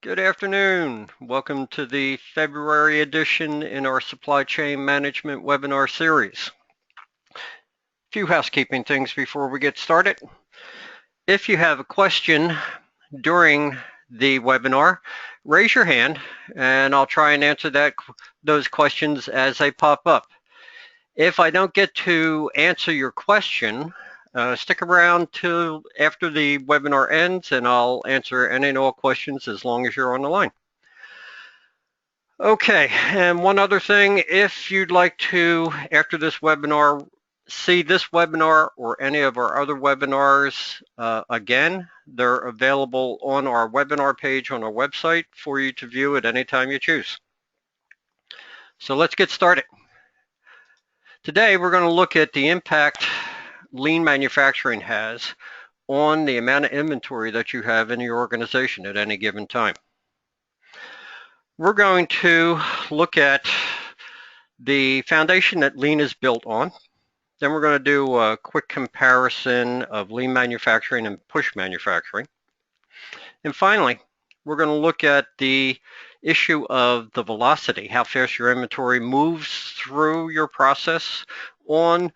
Good afternoon. Welcome to the February edition in our supply chain management webinar series. A few housekeeping things before we get started. If you have a question during the webinar, raise your hand and I'll try and answer those questions as they pop up. If I don't get to answer your question, stick around till after the webinar ends and I'll answer any and all questions as long as you're on the line. Okay, and one other thing, if you'd like to, after this webinar, see this webinar or any of our other webinars again, they're available on our webinar page on our website for you to view at any time you choose. So let's get started. Today, we're going to look at the impact lean manufacturing has on the amount of inventory that you have in your organization at any given time. We're going to look at the foundation that lean is built on. Then we're going to do a quick comparison of lean manufacturing and push manufacturing. And finally, we're going to look at the issue of the velocity, how fast your inventory moves through your process on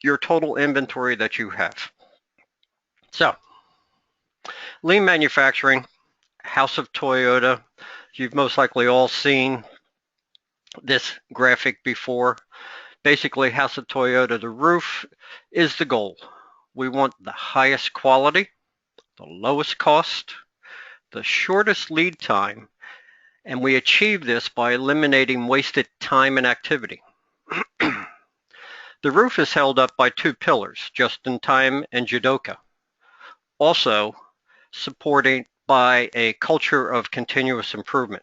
your total inventory that you have. So, lean manufacturing, House of Toyota. You've most likely all seen this graphic before. Basically, House of Toyota, the roof is the goal. We want the highest quality, the lowest cost, the shortest lead time, and we achieve this by eliminating wasted time and activity. The roof is held up by two pillars, just-in-time and Jidoka, also supported by a culture of continuous improvement.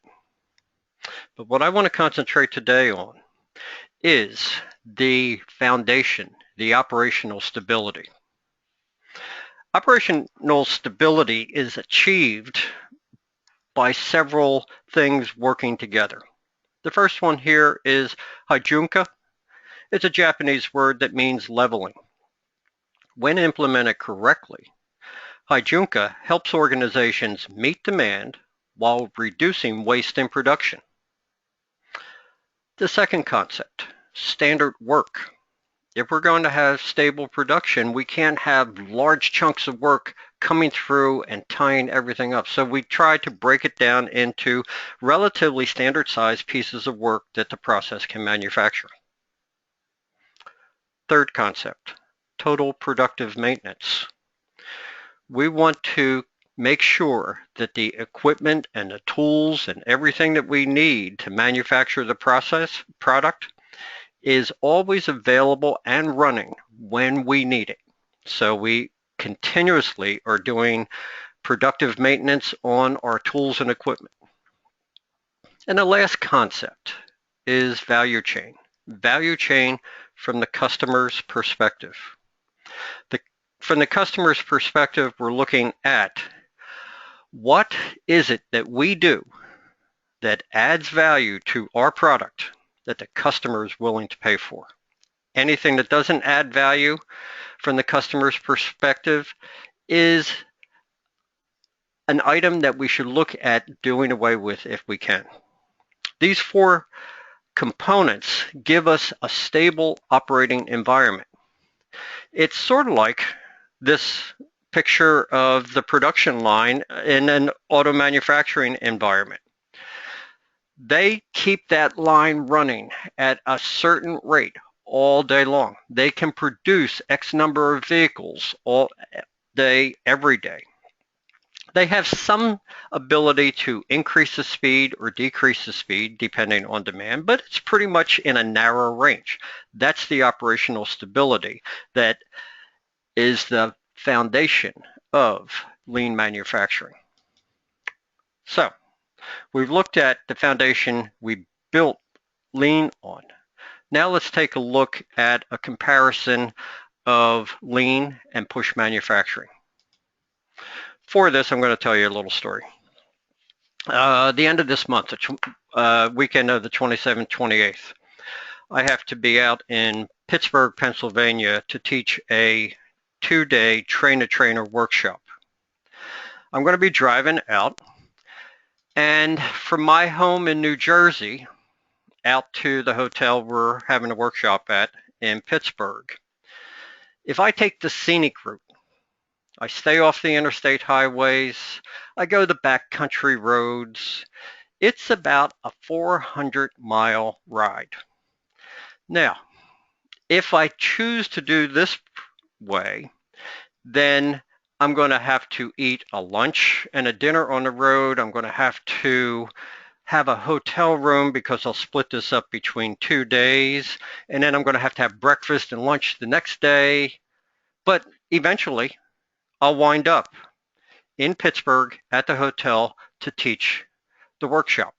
But what I want to concentrate today on is the foundation, the operational stability. Operational stability is achieved by several things working together. The first one here is Hijunka. It's a Japanese word that means leveling. When implemented correctly, Hijunka helps organizations meet demand while reducing waste in production. The second concept, standard work. If we're going to have stable production, we can't have large chunks of work coming through and tying everything up. So we try to break it down into relatively standard sized pieces of work that the process can manufacture. Third concept, total productive maintenance. We want to make sure that the equipment and the tools and everything that we need to manufacture the product is always available and running when we need it. So we continuously are doing productive maintenance on our tools and equipment. And the last concept is value chain. Value chain from the customer's perspective. From the customer's perspective, we're looking at what is it that we do that adds value to our product that the customer is willing to pay for. Anything that doesn't add value from the customer's perspective is an item that we should look at doing away with if we can. These four components give us a stable operating environment. It's sort of like this picture of the production line in an auto manufacturing environment. They keep that line running at a certain rate all day long. They can produce X number of vehicles all day, every day. They have some ability to increase the speed or decrease the speed depending on demand, but it's pretty much in a narrow range. That's the operational stability that is the foundation of lean manufacturing. So, we've looked at the foundation we built lean on. Now let's take a look at a comparison of lean and push manufacturing. For this, I'm going to tell you a little story. The end of this month, the weekend of the 27th, 28th, I have to be out in Pittsburgh, Pennsylvania to teach a 2-day train-the-trainer workshop. I'm going to be driving out And from my home in New Jersey out to the hotel we're having a workshop at in Pittsburgh, if I take the scenic route, I stay off the interstate highways, I go the backcountry roads, it's about a 400-mile ride. Now, if I choose to do this way, then I'm going to have to eat a lunch and a dinner on the road. I'm going to have a hotel room because I'll split this up between 2 days. And then I'm going to have breakfast and lunch the next day. But eventually, I'll wind up in Pittsburgh at the hotel to teach the workshop.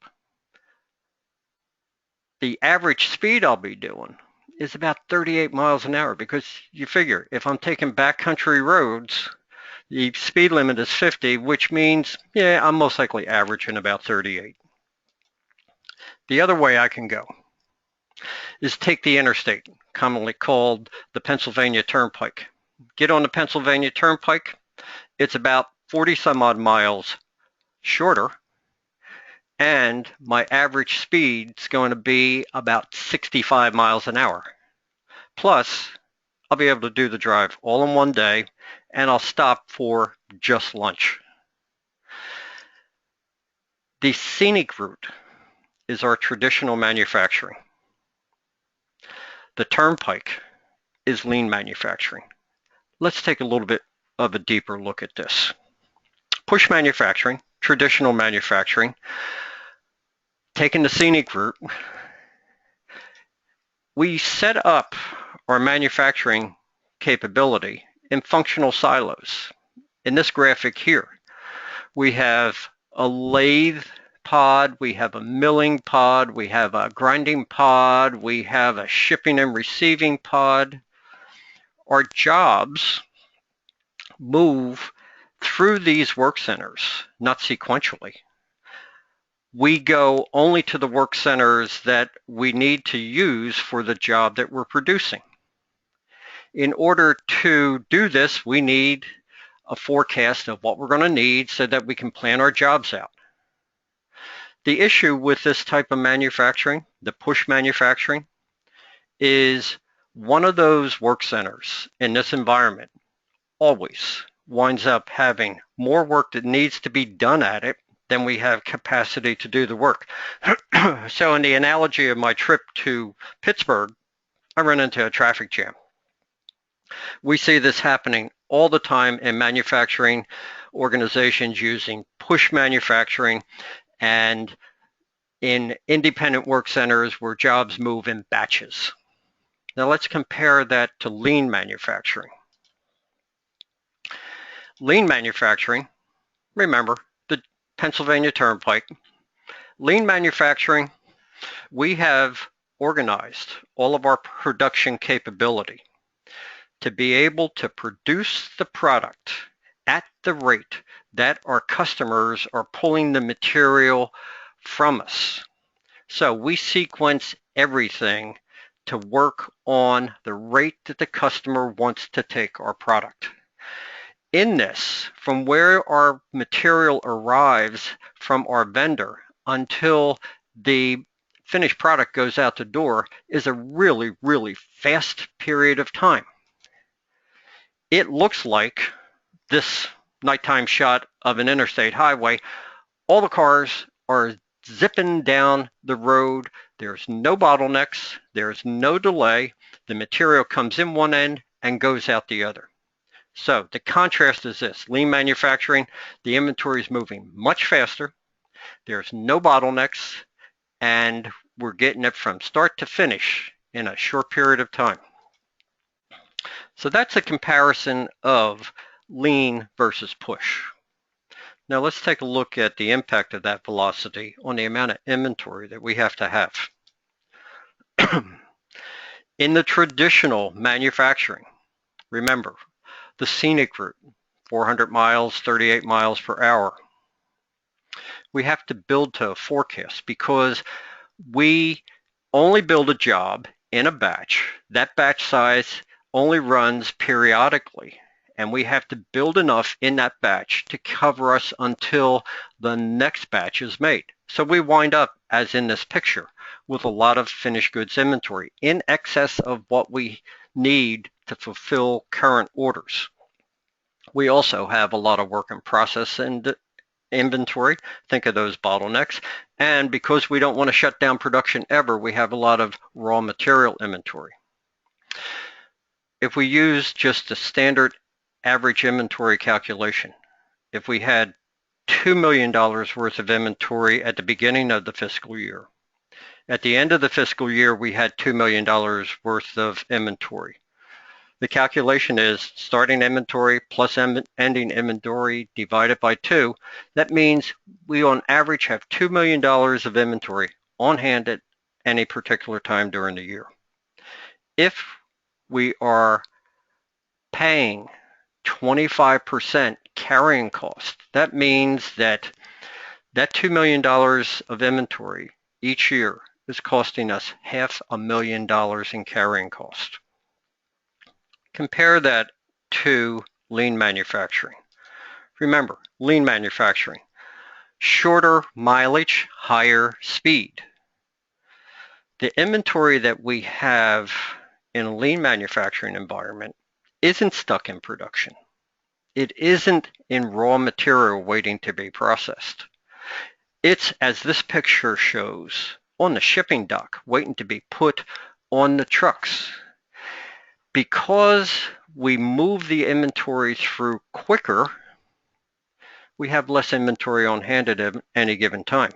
The average speed I'll be doing is about 38 miles an hour because you figure if I'm taking backcountry roads, the speed limit is 50, which means, yeah, I'm most likely averaging about 38. The other way I can go is take the interstate, commonly called the Pennsylvania Turnpike. Get on the Pennsylvania Turnpike, it's about 40 some odd miles shorter, and my average speed is going to be about 65 miles an hour. Plus, I'll be able to do the drive all in one day, and I'll stop for just lunch. The scenic route is our traditional manufacturing. The turnpike is lean manufacturing. Let's take a little bit of a deeper look at this. Push manufacturing, traditional manufacturing, taking the scenic route, we set up our manufacturing capability in functional silos. In this graphic here, we have a lathe pod, we have a milling pod, we have a grinding pod, we have a shipping and receiving pod. Our jobs move through these work centers, not sequentially. We go only to the work centers that we need to use for the job that we're producing. In order to do this, we need a forecast of what we're going to need so that we can plan our jobs out. The issue with this type of manufacturing, the push manufacturing, is one of those work centers in this environment always winds up having more work that needs to be done at it than we have capacity to do the work. So in the analogy of my trip to Pittsburgh, I ran into a traffic jam. We see this happening all the time in manufacturing organizations using push manufacturing and in independent work centers where jobs move in batches. Now let's compare that to lean manufacturing. Lean manufacturing, remember the Pennsylvania Turnpike. Lean manufacturing, we have organized all of our production capability to be able to produce the product at the rate that our customers are pulling the material from us. So we sequence everything to work on the rate that the customer wants to take our product. In this, from where our material arrives from our vendor until the finished product goes out the door is a really, really fast period of time. It looks like this nighttime shot of an interstate highway. All the cars are zipping down the road. There's no bottlenecks. There's no delay. The material comes in one end and goes out the other. So the contrast is this. Lean manufacturing, the inventory is moving much faster. There's no bottlenecks, and we're getting it from start to finish in a short period of time. So that's a comparison of lean versus push. Now let's take a look at the impact of that velocity on the amount of inventory that we have to have. In the traditional manufacturing, remember, the scenic route, 400 miles, 38 miles per hour. We have to build to a forecast because we only build a job in a batch. That batch size only runs periodically. and we have to build enough in that batch to cover us until the next batch is made. So we wind up, as in this picture, with a lot of finished goods inventory in excess of what we need to fulfill current orders. We also have a lot of work in process and inventory. Think of those bottlenecks. And because we don't want to shut down production ever, we have a lot of raw material inventory. If we use just the standard average inventory calculation, if we had $2 million worth of inventory at the beginning of the fiscal year, at the end of the fiscal year, we had $2 million worth of inventory. The calculation is starting inventory plus ending inventory divided by 2. That means we on average have $2 million of inventory on hand at any particular time during the year. If we are paying 25% carrying cost, that means that $2 million of inventory each year is costing us $500,000 in carrying cost. Compare that to lean manufacturing. Remember, lean manufacturing, shorter mileage, higher speed. The inventory that we have in a lean manufacturing environment isn't stuck in production. It isn't in raw material waiting to be processed. It's, as this picture shows, on the shipping dock waiting to be put on the trucks. Because we move the inventory through quicker, we have less inventory on hand at any given time.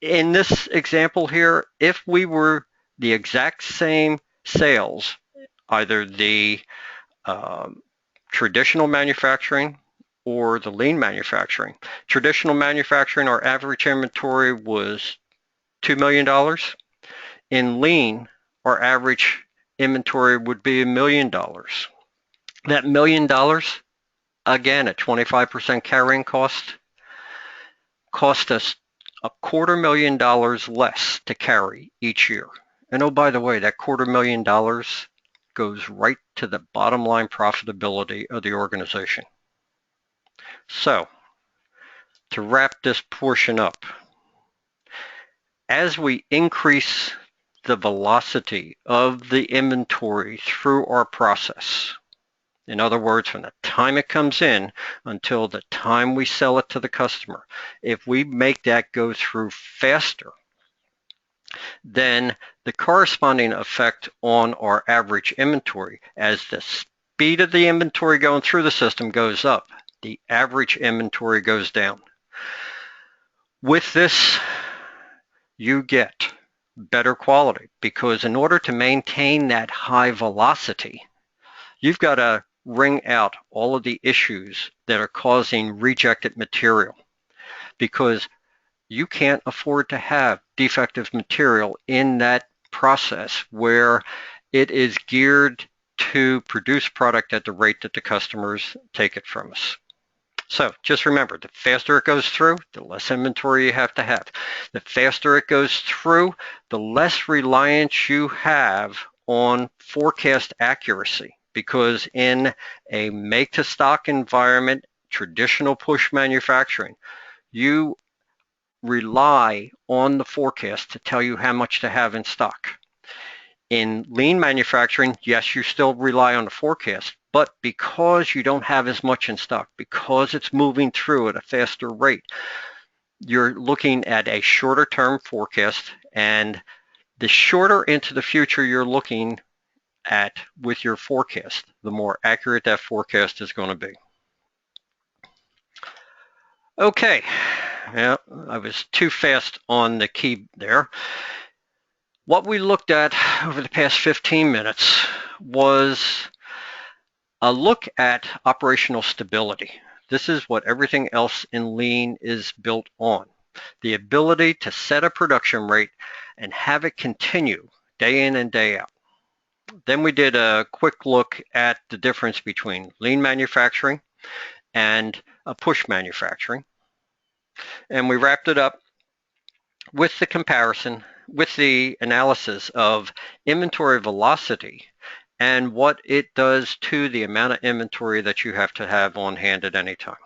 In this example here, if we were the exact same sales, either the traditional manufacturing or the lean manufacturing. Traditional manufacturing, our average inventory was $2 million. In lean, our average inventory would be $1 million. That $1 million, again, at 25% carrying cost us $250,000 less to carry each year. And oh, by the way, that $250,000 goes right to the bottom line profitability of the organization. So, to wrap this portion up, as we increase the velocity of the inventory through our process, in other words, from the time it comes in until the time we sell it to the customer, if we make that go through faster, then the corresponding effect on our average inventory, as the speed of the inventory going through the system goes up, the average inventory goes down. With this, you get better quality, because in order to maintain that high velocity, you've got to wring out all of the issues that are causing rejected material, because you can't afford to have defective material in that process where it is geared to produce product at the rate that the customers take it from us. So just remember, the faster it goes through, the less inventory you have to have. The faster it goes through, the less reliance you have on forecast accuracy, because in a make-to-stock environment, traditional push manufacturing, you rely on the forecast to tell you how much to have in stock. In lean manufacturing, yes, you still rely on the forecast, but because you don't have as much in stock, because it's moving through at a faster rate, you're looking at a shorter term forecast, and the shorter into the future you're looking at with your forecast, the more accurate that forecast is going to be. Okay, yeah, I was too fast on the key there. What we looked at over the past 15 minutes was a look at operational stability. This is what everything else in lean is built on. The ability to set a production rate and have it continue day in and day out. Then we did a quick look at the difference between lean manufacturing and a push manufacturing. And we wrapped it up with the comparison, with the analysis of inventory velocity and what it does to the amount of inventory that you have to have on hand at any time.